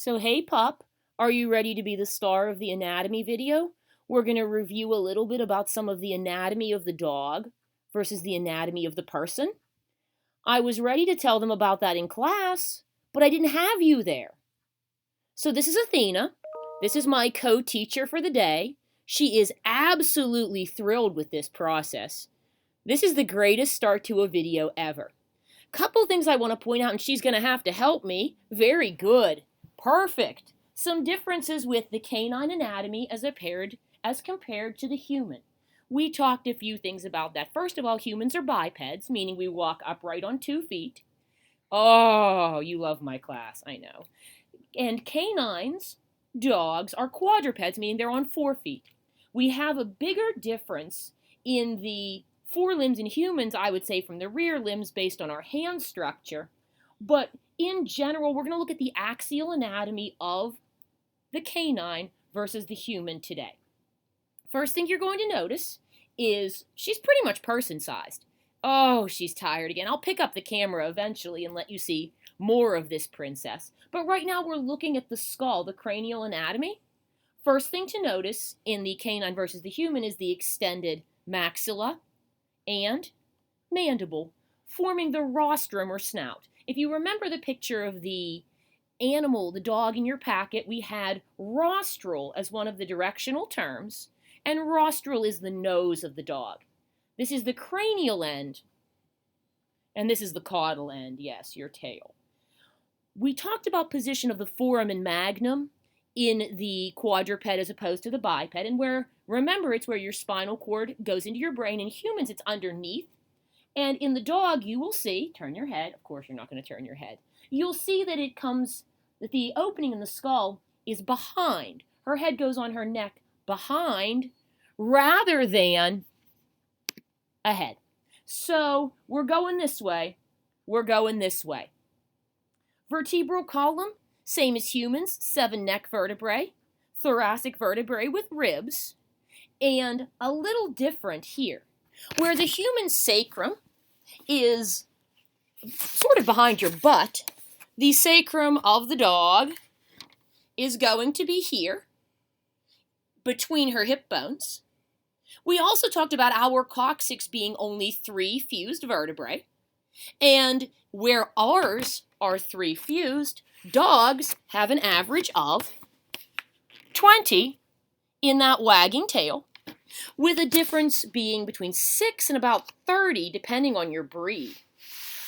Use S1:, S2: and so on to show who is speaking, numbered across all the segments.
S1: So hey pup, are you ready to be the star of the anatomy video? We're going to review a little bit about some of the anatomy of the dog versus the anatomy of the person. I was ready to tell them about that in class, but I didn't have you there. So this is Athena. This is my co-teacher for the day. She is absolutely thrilled with this process. This is the greatest start to a video ever. Couple things I want to point out, and she's going to have to help me. Very good. Perfect. Some differences with the canine anatomy as compared to the human. We talked a few things about that. First of all, humans are bipeds, meaning we walk upright on 2 feet. Oh, you love my class, I know. And canines, dogs, are quadrupeds, meaning they're on 4 feet. We have a bigger difference in the forelimbs in humans, I would say, from the rear limbs based on our hand structure. But in general, we're going to look at the axial anatomy of the canine versus the human today. First thing you're going to notice is she's pretty much person-sized. Oh, she's tired again. I'll pick up the camera eventually and let you see more of this princess. But right now we're looking at the skull, the cranial anatomy. First thing to notice in the canine versus the human is the extended maxilla and mandible, forming the rostrum or snout. If you remember the picture of the animal, the dog in your packet, we had rostral as one of the directional terms, and rostral is the nose of the dog. This is the cranial end, and this is the caudal end, yes, your tail. We talked about position of the foramen magnum in the quadruped as opposed to the biped, and remember, it's where your spinal cord goes into your brain. In humans, it's underneath. And in the dog, you will see, turn your head, of course you're not going to turn your head, you'll see that that the opening in the skull is behind. Her head goes on her neck behind rather than ahead. So we're going this way, we're going this way. Vertebral column, same as humans, 7 neck vertebrae, thoracic vertebrae with ribs, and a little different here, where the human sacrum is sort of behind your butt. The sacrum of the dog is going to be here, between her hip bones. We also talked about our coccyx being only 3 fused vertebrae, and where ours are 3 fused, dogs have an average of 20 in that wagging tail, with a difference being between 6 and about 30 depending on your breed.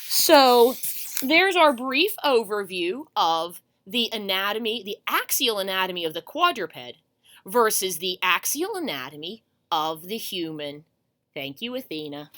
S1: So there's our brief overview of the anatomy, the axial anatomy of the quadruped versus the axial anatomy of the human. Thank you, Athena.